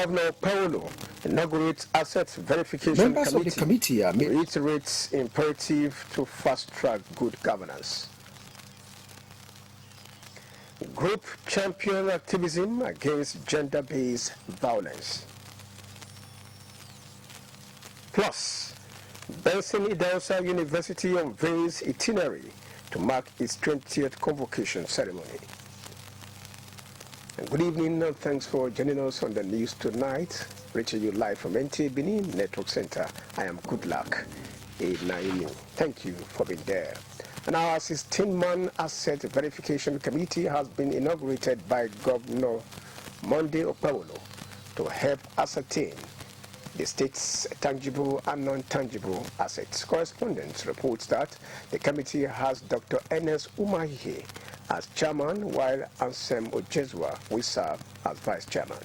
Governor Paolo inaugurates asset verification Members of the committee reiterates imperative to fast-track good governance. Group champion activism against gender-based violence. Plus, Benson Idahosa University unveils itinerary to mark its 20th convocation ceremony. And good evening and thanks for joining us on the news tonight. Reaching you live from NTA Benin Network Center. I am Goodluck Nainu. Thank you for being there. And our 16-man asset verification committee has been inaugurated by Governor Monday Opawolo to help ascertain the state's tangible and non-tangible assets. Correspondent reports that the committee has Dr. Ernest Umahihe as chairman, while Ansem Ojezwa will serve as vice chairman.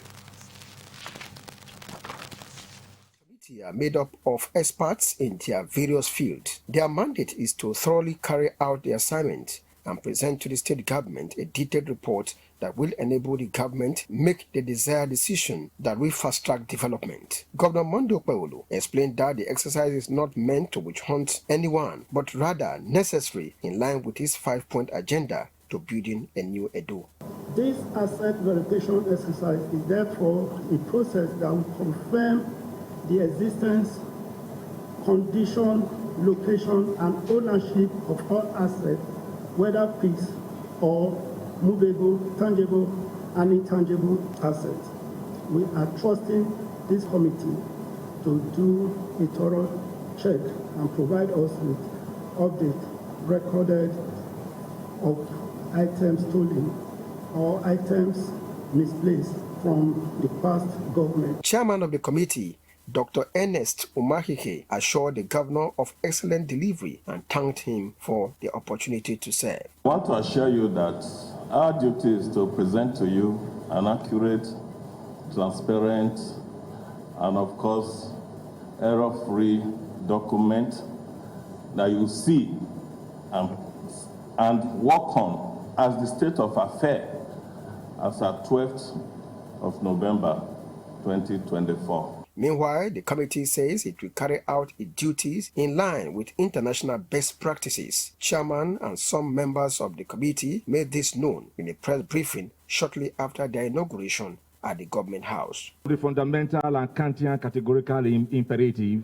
Are made up of experts in their various fields. Their mandate is to thoroughly carry out the assignment and present to the state government a detailed report that will enable the government make the desired decision that will fast-track development. Governor Mondo Paolo explained that the exercise is not meant to witch hunt anyone, but rather necessary in line with his 5-point agenda to building a new Edo. This asset verification exercise is therefore a process that will confirm the existence, condition, location, and ownership of all assets, whether fixed or movable, tangible, and intangible assets. We are trusting this committee to do a thorough check and provide us with updates recorded of items stolen or items misplaced from the past government. Chairman of the committee, Dr. Ernest Umahihe, assured the governor of excellent delivery and thanked him for the opportunity to serve. I want to assure you that our duty is to present to you an accurate, transparent, and of course, error-free document that you see and work on as the state of affairs as at 12th of November 2024. Meanwhile, the committee says it will carry out its duties in line with international best practices. Chairman and some members of the committee made this known in a press briefing shortly after their inauguration at the government house. The fundamental and Kantian categorical imperative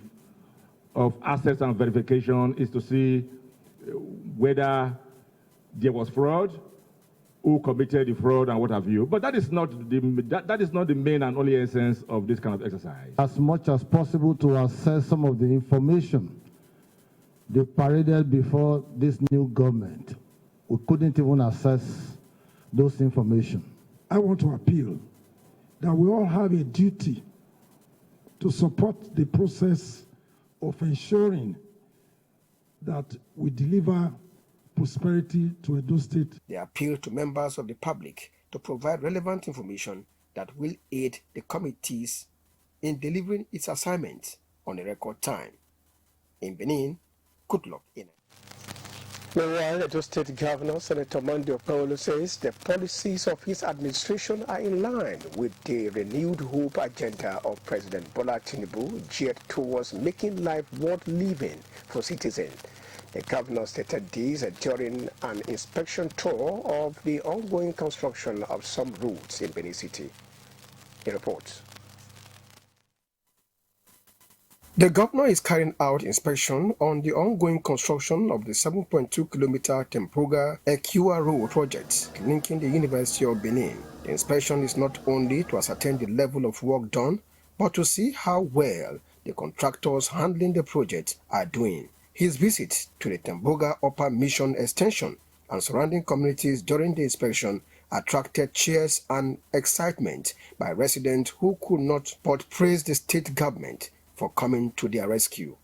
of assets and verification is to see whether there was fraud, who committed the fraud, and what have you. But that is not the main and only essence of this kind of exercise. As much as possible to assess some of the information they paraded before this new government. We couldn't even assess those information. I want to appeal that we all have a duty to support the process of ensuring that we deliver prosperity to Edo State. They appeal to members of the public to provide relevant information that will aid the committees in delivering its assignment on a record time. In Benin, good luck in it. Meanwhile, Edo State Governor Senator Monday Opawolo says the policies of his administration are in line with the renewed hope agenda of President Bola Tinubu geared towards making life worth living for citizens. The governor stated this during an inspection tour of the ongoing construction of some roads in Benin City. He reports. The governor is carrying out inspection on the ongoing construction of the 7.2-kilometer Tempoga-Ekua Road project linking the University of Benin. The inspection is not only to ascertain the level of work done, but to see how well the contractors handling the project are doing. His visit to the Temboga Upper Mission Extension and surrounding communities during the inspection attracted cheers and excitement by residents who could not but praise the state government for coming to their rescue.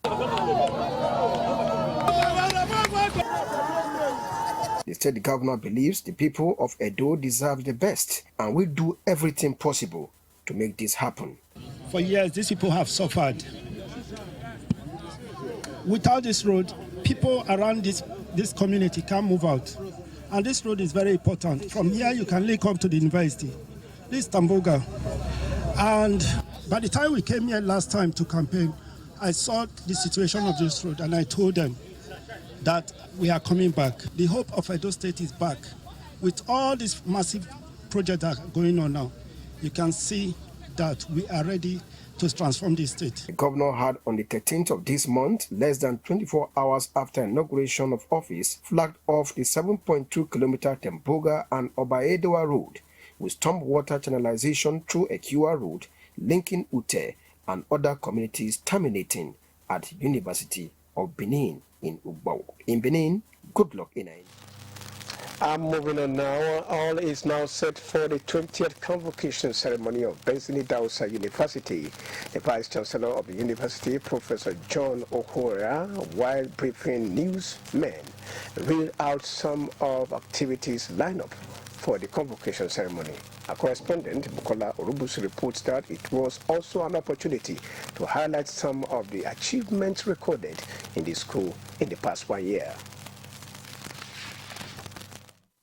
The state governor believes the people of Edo deserve the best and will do everything possible to make this happen. For years, these people have suffered. Without this road, people around this community can't move out. And this road is very important. From here, you can link up to the university. This Tamboga. And by the time we came here last time to campaign, I saw the situation of this road and I told them that we are coming back. The hope of Edo State is back. With all these massive projects that are going on now, you can see that we are ready to transform this state. The governor had on the 13th of this month, less than 24 hours after inauguration of office, flagged off the 7.2-kilometer Temboga and Obaedowa road with stormwater channelization through a QR road linking Ute and other communities terminating at University of Benin in Ugbo. In Benin, good luck in it. I'm moving on now. All is now set for the 20th convocation ceremony of Benin Dausa University. The Vice Chancellor of the university, Professor John Okoya, while briefing newsmen, read out some of activities lined up for the convocation ceremony. Our correspondent, Bukola Orubusu, reports that it was also an opportunity to highlight some of the achievements recorded in the school in the past 1 year.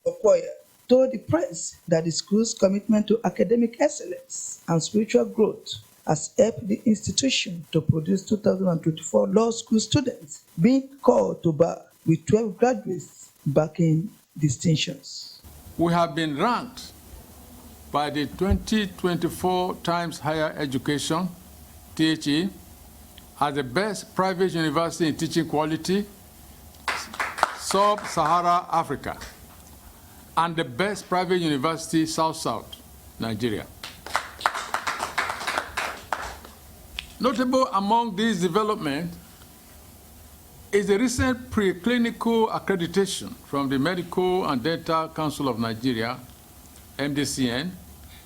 Okoya told the press that the school's commitment to academic excellence and spiritual growth has helped the institution to produce 2024 law school students, being called to bar with 12 graduates backing distinctions. We have been ranked by the 2024 Times Higher Education, THE, as the best private university in teaching quality, Sub-Sahara Africa, and the best private university, South-South, Nigeria. Notable among these developments is the recent preclinical accreditation from the Medical and Dental Council of Nigeria, MDCN,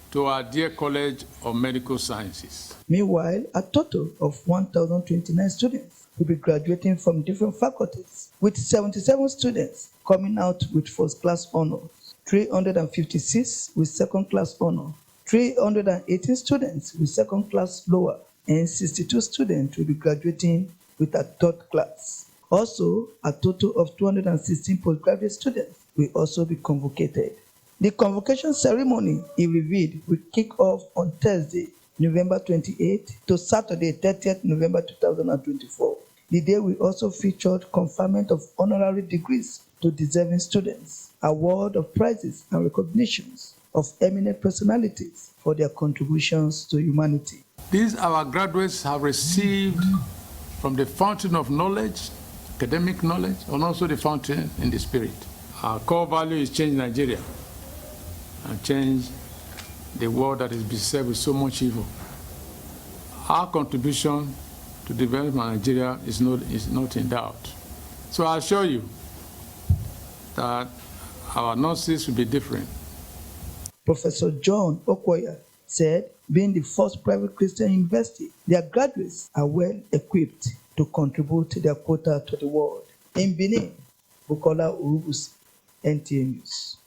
to our dear College of Medical Sciences. Meanwhile, a total of 1,029 students will be graduating from different faculties, with 77 students coming out with first-class honors, 356 with second-class honor, 318 students with second-class lower, and 62 students will be graduating with a third class. Also, a total of 216 postgraduate students will also be convocated. The convocation ceremony, he revealed, will kick off on Thursday, November 28th to Saturday, 30th November 2024. The day will also feature conferment of honorary degrees to deserving students, award of prizes and recognitions of eminent personalities for their contributions to humanity. These our graduates have received from the fountain of knowledge, academic knowledge, and also the fountain in the spirit. Our core value is change Nigeria and change the world that is beset with so much evil. Our contribution to develop Nigeria is not in doubt. So I assure you that our nurses will be different. Professor John Okoya said, being the first private Christian university, their graduates are well equipped to contribute their quota to the world. In Benin, Bukola Orubusi, NTA News.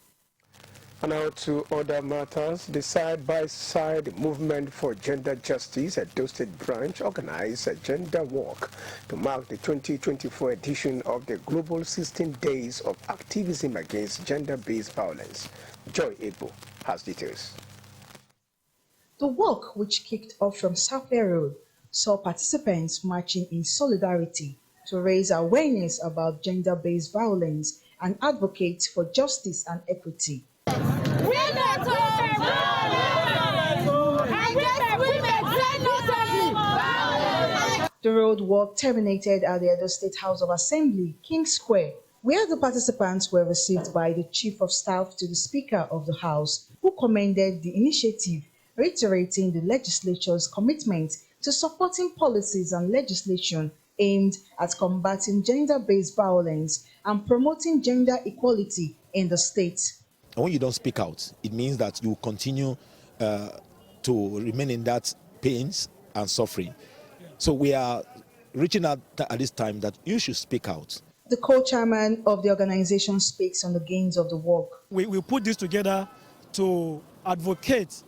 And now to other matters. The side-by-side movement for gender justice at Edo State branch organized a gender walk to mark the 2024 edition of the Global 16 Days of Activism Against Gender-Based Violence. Joy Ebo has details. The walk, which kicked off from Southway Road, saw participants marching in solidarity to raise awareness about gender-based violence and advocate for justice and equity. The road walk terminated at the Edo State House of Assembly, King Square, where the participants were received by the Chief of Staff to the Speaker of the House, who commended the initiative, reiterating the legislature's commitment to supporting policies and legislation aimed at combating gender-based violence and promoting gender equality in the state. And when you don't speak out, it means that you continue to remain in that pains and suffering. So we are reaching out at this time that you should speak out. The co-chairman of the organization speaks on the gains of the walk. We put this together to advocate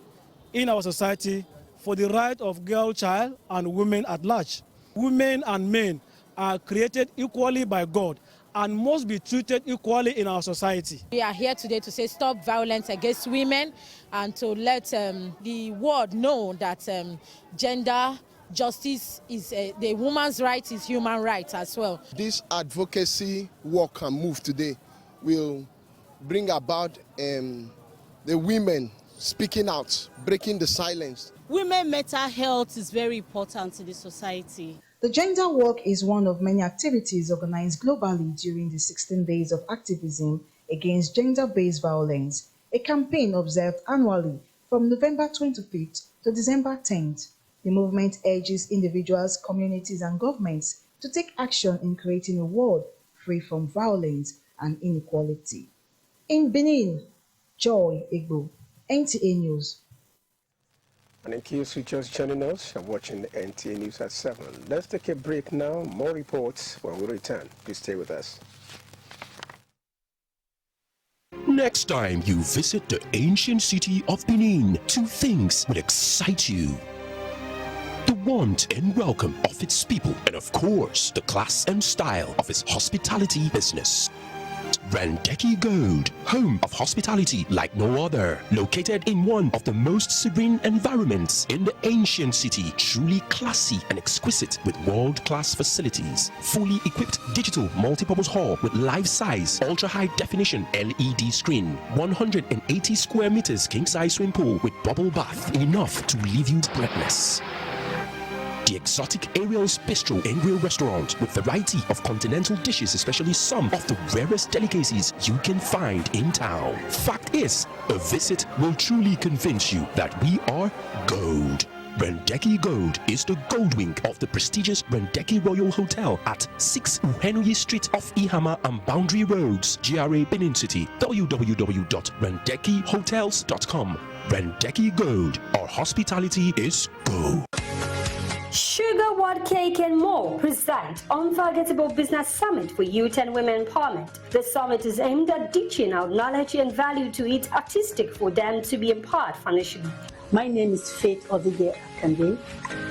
in our society for the right of girl child and women at large. Women and men are created equally by God and must be treated equally in our society. We are here today to say stop violence against women and to let the world know that gender justice is the woman's right is human right as well. This advocacy work and move today will bring about the women speaking out, breaking the silence. Women mental health is very important in the society. The Gender Walk is one of many activities organized globally during the 16 days of activism against gender-based violence, a campaign observed annually from November 25th to December 10th. The movement urges individuals, communities, and governments to take action in creating a world free from violence and inequality. In Benin, Joy Igbo, NTA News. And in case you just joining us, you're watching the NTA News at 7. Let's take a break now. More reports when we return. Please stay with us. Next time you visit the ancient city of Benin, 2 things will excite you: the warmth and welcome of its people, and of course, the class and style of its hospitality business. Rendeki Gold, home of hospitality like no other, located in one of the most serene environments in the ancient city, truly classy and exquisite with world-class facilities. Fully equipped digital multipurpose hall with life-size, ultra-high definition LED screen, 180 square meters king-size swimming pool with bubble bath, enough to leave you breathless. The exotic Ariel's Bistro and Grill restaurant with variety of continental dishes, especially some of the rarest delicacies you can find in town. Fact is, a visit will truly convince you that we are gold. Rendeki Gold is the gold wing of the prestigious Rendeki Royal Hotel at 6 Uhenuyi Street off Ihama and Boundary Roads, GRA Benin City. www.rendekihotels.com. Rendeki Gold, our hospitality is gold. Sugar, What Cake and More present Unforgettable Business Summit for Youth and Women Empowerment. The summit is aimed at teaching out knowledge and value to it artistic for them to be empowered financially. My name is Faith Odige Akande,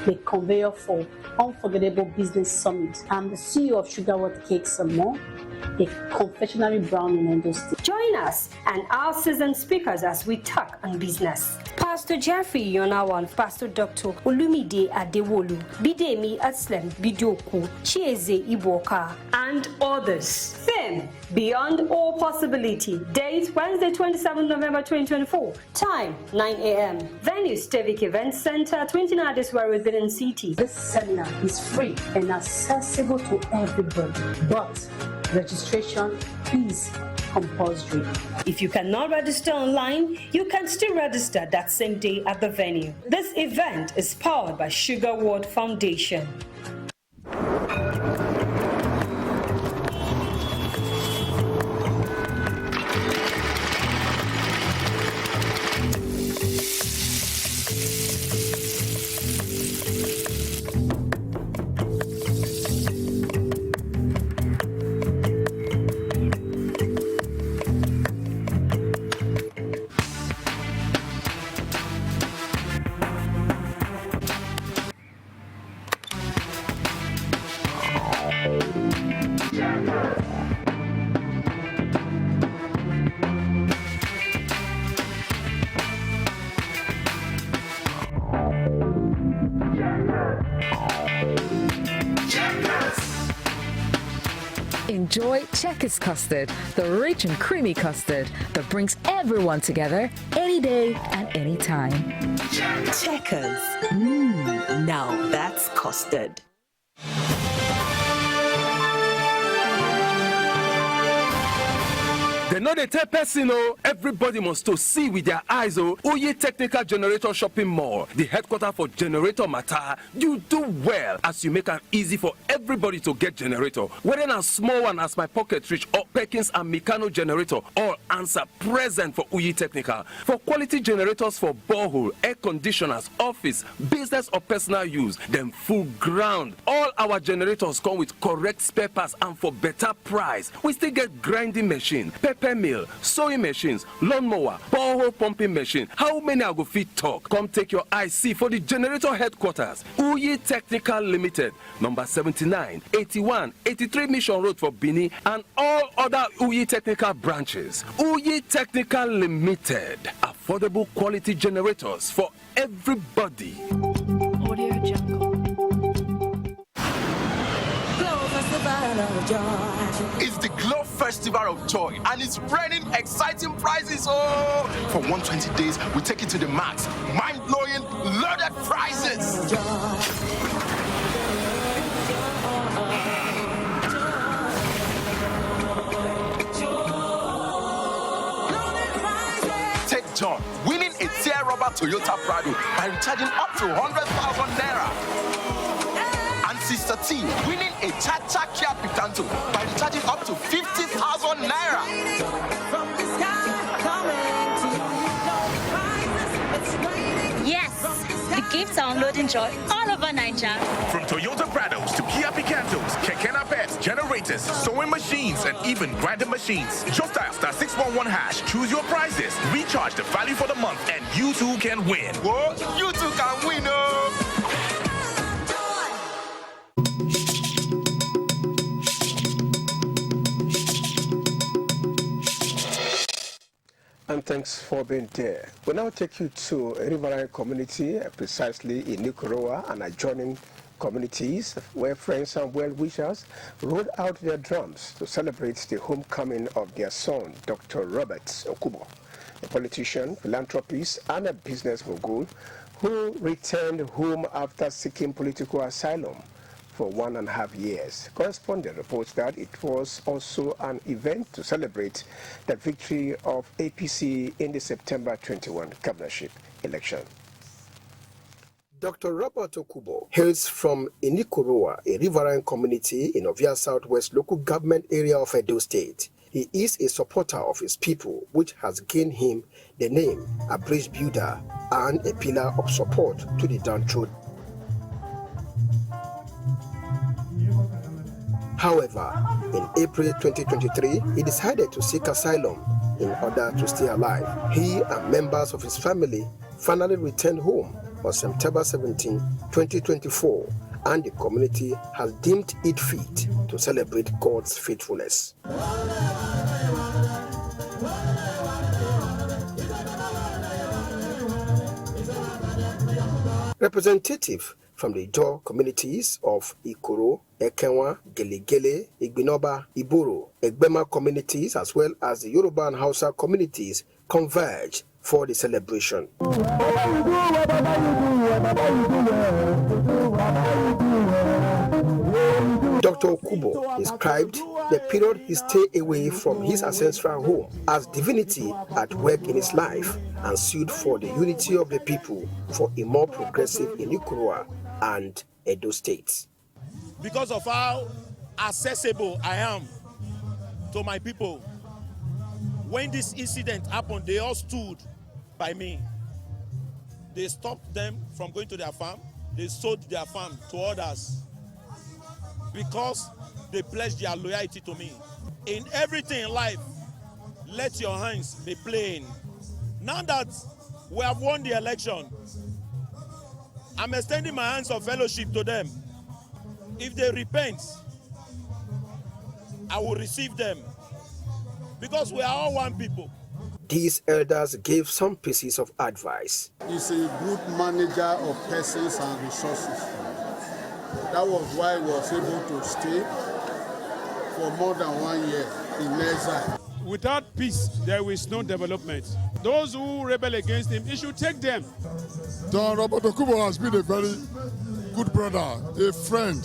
the conveyor for Unforgettable Business Summit. I'm the CEO of Sugar, What Cakes and More, a confectionery brand in Edo State. Join us and our seasoned speakers as we talk on business. Pastor Jeffrey Yonawan, Pastor Dr. Olumide Adewolu, Bidemi Aslem Bidoku, Chieze Iboka, and others. Theme: Beyond All Possibility. Date: Wednesday, 27 November 2024. Time: 9 a.m. Venue: Stevik Event Center, 29 Adesware, Benin City. This seminar is free and accessible to everybody, but registration is compulsory. If you cannot register online, you can still register that same day at the venue. This event is powered by Sugar World Foundation. Enjoy Checkers custard, the rich and creamy custard that brings everyone together any day and any time. Checkers. Now that's custard. They know they tell person, oh, everybody must to see with their eyes, oh, Oye Technical Generator Shopping Mall, the headquarters for generator matter. You do well as you make it easy for everybody to get generator. Whether a small one as my pocket reach or Perkins and Meccano generator, all answer present for Oye Technical. For quality generators for borehole, air conditioners, office, business or personal use, them full ground. All our generators come with correct spare parts and for better price. We still get grinding machine, pepper mill, sewing machines, lawnmower, borehole pumping machine. How many I go fit talk? Come take your eye see for the generator headquarters. Uyi Technical Limited, number 79, 81, 83 Mission Road for Benin, and all other Uyi Technical branches. Uyi Technical Limited, affordable quality generators for everybody. Audio Jungle. It's the Glow Festival of Joy and it's bringing exciting prizes. Oh, for 120 days, we take it to the max. Mind-blowing, loaded prizes. Take John, winning a tear rubber Toyota Prado by recharging up to 100,000 naira. And Sister T winning a Cha-Cha Kia Picanto by recharging up to 50,000 naira. Yes, the gifts are unloading joy all over Nigeria. From Toyota Prados to Kia Picantos, Keke Napets, generators, sewing machines, and even grinding machines. Just dial *611#, choose your prizes, recharge the value for the month, and you too can win. Whoa, you too can win, oh! And thanks for being there. We'll now take you to a riverine community, precisely in Nikoroa and adjoining communities, where friends and well-wishers rode out their drums to celebrate the homecoming of their son, Dr. Robert Okubo, a politician, philanthropist, and a business mogul who returned home after seeking political asylum for 1.5 years. Correspondent reports that it was also an event to celebrate the victory of APC in the September 21 governorship election. Dr. Robert Okubo hails from Inikoroa, a riverine community in Ovia Southwest local government area of Edo State. He is a supporter of his people, which has gained him the name a bridge builder and a pillar of support to the downtrodden. However, in April 2023, he decided to seek asylum in order to stay alive. He and members of his family finally returned home on September 17, 2024, and the community has deemed it fit to celebrate God's faithfulness. Representative from the Ijaw communities of Ikoro, Ekenwa, Gelegele, Igbinoba, Iboro, Egbema communities, as well as the Yoruba and Hausa communities converge for the celebration. Dr. Okubo described the period he stayed away from his ancestral home as divinity at work in his life and sued for the unity of the people for a more progressive Inikoroa and Edo States. Because of how accessible I am to my people, when this incident happened, they all stood by me. They stopped them from going to their farm. They sold their farm to others because they pledged their loyalty to me. In everything in life, let your hands be plain. Now that we have won the election, I'm extending my hands of fellowship to them. If they repent, I will receive them because we are all one people. These elders gave some pieces of advice. He's a good manager of persons and resources. That was why he was able to stay for more than 1 year in exile. Without peace, there is no development. Those who rebel against him, he should take them. Don Robert Okubo has been a very good brother, a friend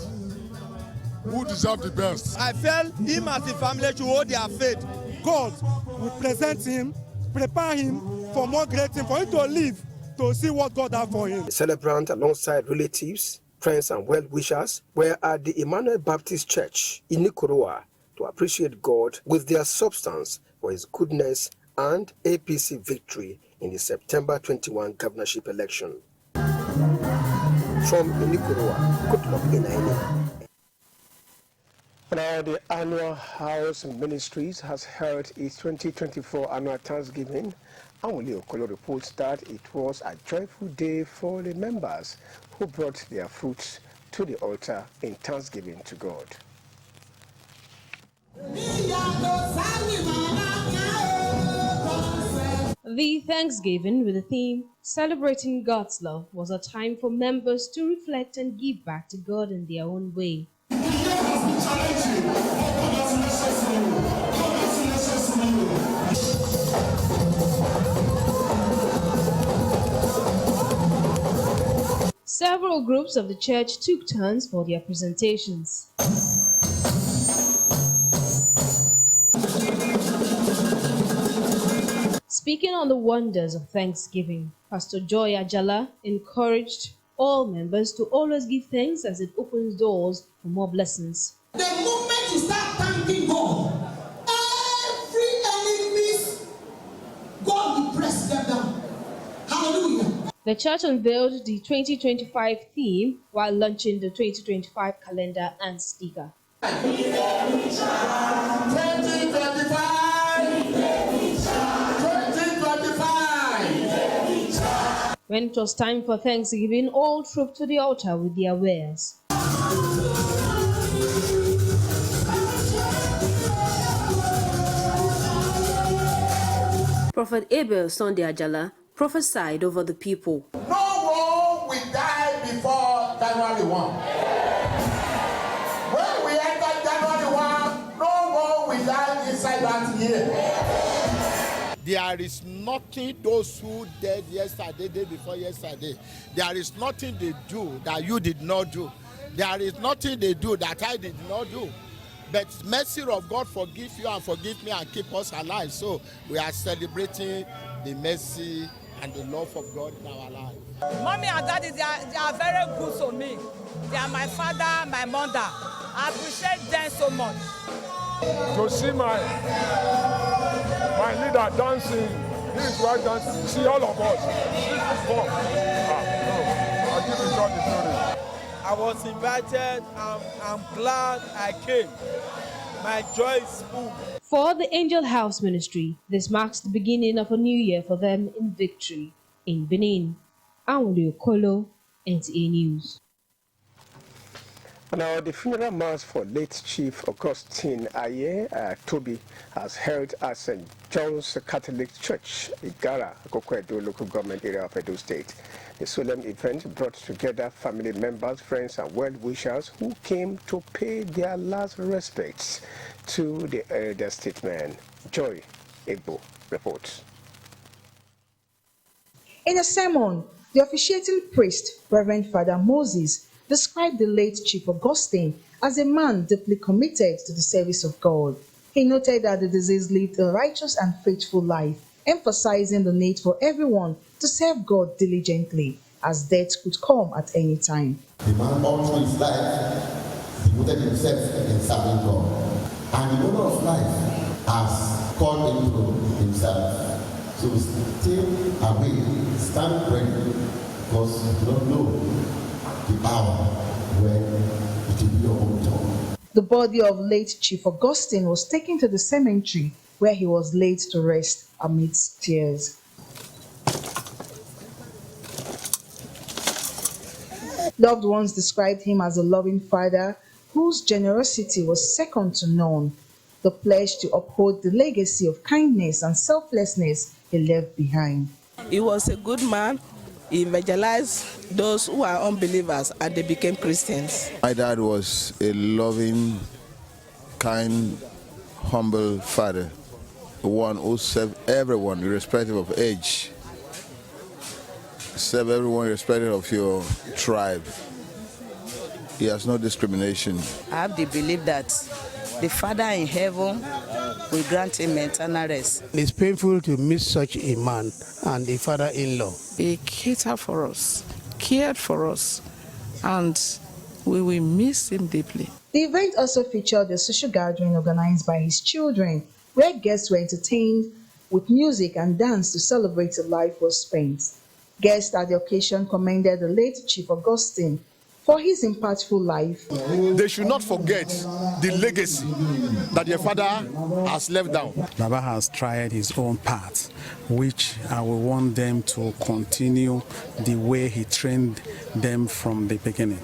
who deserves the best. I felt him as a family should hold their faith. God will present him, prepare him for more great things, for him to live, to see what God has for him. The celebrant, alongside relatives, friends, and well-wishers, were at the Emmanuel Baptist Church in Nikoroa to appreciate God with their substance for his goodness and APC victory in the September 21 governorship election. From Nikoroa, good luck in Aini. Now, the annual House Ministries has held its 2024 annual Thanksgiving. Anwuli Okolo reports that it was a joyful day for the members who brought their fruits to the altar in thanksgiving to God. The Thanksgiving with the theme Celebrating God's Love was a time for members to reflect and give back to God in their own way. Several groups of the church took turns for their presentations. Speaking on the wonders of Thanksgiving, Pastor Joy Ajala encouraged all members to always give thanks as it opens doors for more blessings. The moment you start thanking God, every enemy's God will press them down. Hallelujah. The church unveiled the 2025 theme while launching the 2025 calendar and sticker. 2025. When it was time for Thanksgiving, all trooped to the altar with their wares. Prophet Abel Sunday Ajala prophesied over the people. No one will die before January 1. When we enter January 1, no one will die inside that year. There is nothing those who did yesterday, day before yesterday. There is nothing they do that you did not do. There is nothing they do that I did not do. But mercy of God forgive you and forgive me and keep us alive. So we are celebrating the mercy and the love of God in our life. Mommy and daddy, they are very good to me. They are my father, my mother. I appreciate them so much. To see my leader dancing, this is why dancing. See all of us. This is fun. I'll give you God the glory. I was invited. I'm glad I came. My joy is full. For the Angel House Ministry, this marks the beginning of a new year for them in victory. In Benin, Anwuli Okolo, NTA News. Now, the funeral mass for late Chief Augustine Aye Toby has held at St. John's Catholic Church, Igara, Akoko-Edo local government area of Edo State. The solemn event brought together family members, friends, and well-wishers who came to pay their last respects to the elder statesman. Joy Egbo reports. In a sermon, the officiating priest, Reverend Father Moses, described the late Chief Augustine as a man deeply committed to the service of God. He noted that the deceased lived a righteous and faithful life, emphasizing the need for everyone to serve God diligently, as death could come at any time. The man all through his life devoted himself in serving God, and the owner of life has called him to himself. So stay away, stand ready, because you don't know the hour when it will be your own turn. The body of late Chief Augustine was taken to the cemetery where he was laid to rest amidst tears. Loved ones described him as a loving father whose generosity was second to none. The pledge to uphold the legacy of kindness and selflessness he left behind. He was a good man. He evangelized those who are unbelievers and they became Christians. My dad was a loving, kind, humble father, one who served everyone irrespective of age, serve everyone irrespective of your tribe. He has no discrimination. I have the belief that the Father in heaven will grant him eternal rest. It's painful to miss such a man and a father-in-law. He catered for us, cared for us, and we will miss him deeply. The event also featured a social gathering organized by his children, where guests were entertained with music and dance to celebrate the life well spent. Guests at the occasion commended the late Chief Augustine for his impactful life. They should not forget the legacy that their father has left down. Baba has tried his own path, which I will want them to continue the way he trained them from the beginning.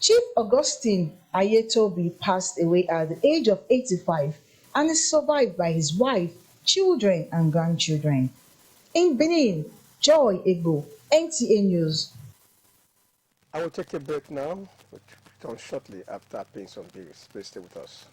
Chief Augustine Ayetobi passed away at the age of 85 and is survived by his wife, children, and grandchildren. In Benin, Joy Ego, NTA News. I will take a break now, but return shortly after paying some bills. Please stay with us.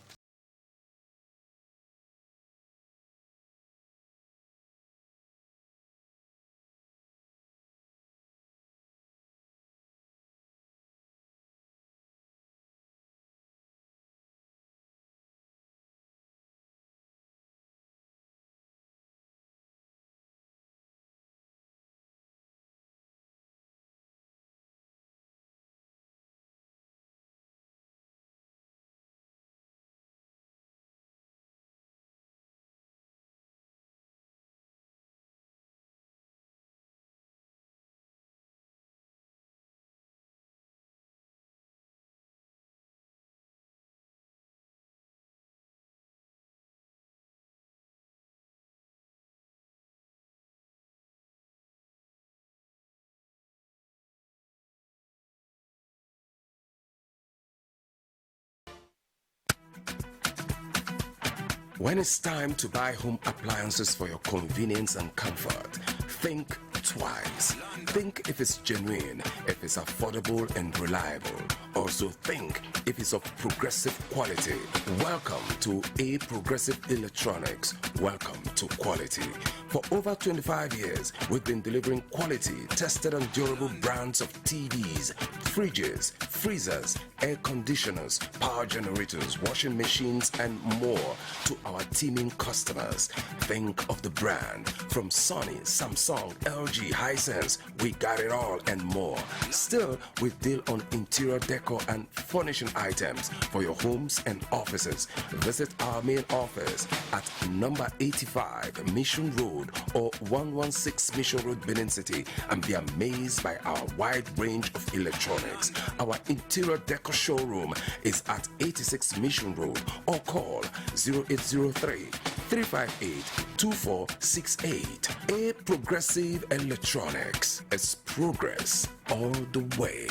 When it's time to buy home appliances for your convenience and comfort, think twice. Think if it's genuine, if it's affordable and reliable. Also think if it's of progressive quality. Welcome to A Progressive Electronics. Welcome to quality. For over 25 years, we've been delivering quality, tested and durable brands of TVs, fridges, freezers, air conditioners, power generators, washing machines, and more to our teeming customers. Think of the brand from Sony, Samsung, LG, Hisense. We got it all and more. Still, we deal on interior decor and furnishing items for your homes and offices. Visit our main office at number 85 Mission Road or 116 Mission Road, Benin City, and be amazed by our wide range of electronics. Our interior decor showroom is at 86 Mission Road or call 0803 358 2468. A Progressive Electronics. It's progress all the way.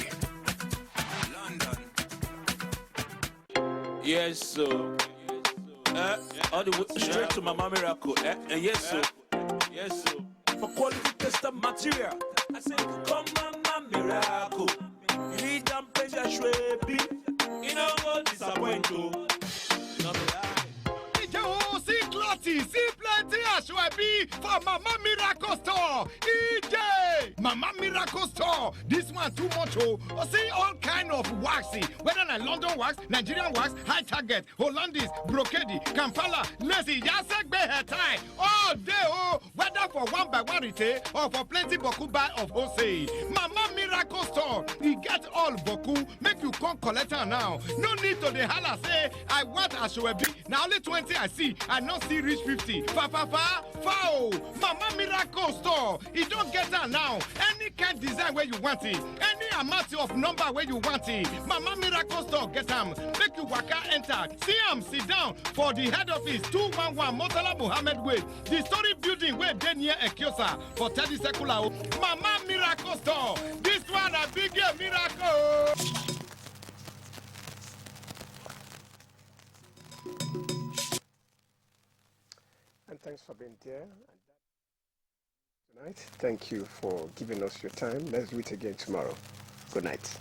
Yes, so all the way straight to Mama Miracle. Yes, so yes, so for quality tested material, I say come Mama Miracle. You need them pleasure shwebi. You know what disappoint you. No be lie. See clarity, see plenty ashwebi for Mama Miracle Store. EJ, Mama Miracle Store. This one too much oh. See all kind of waxy, whether na London wax, Nigerian wax, high target, Hollandese, brocade, Kampala, lacy, Yasegbe hair tie. All day oh, whether for one by one retail or for plenty boku buy of wholesale. Mama Miracle Store, he get all boku, make you come collect her now. No need to the holla say I want ashwebi. Now only 20 I see. I not see reach 50. Foul. Mama Miracle Store. You don't get that now. Any kind design where you want it. Any amount of number where you want it. Mama Miracle Store get them. Make you waka enter. See them sit down for the head office 211 Motala Muhammad Way. The story building where they near Ekiosa for 30 Sekula. Mama Miracle Store. This one a big miracle. And thanks for being there tonight. Thank you for giving us your time. Let's do it again tomorrow. Good night.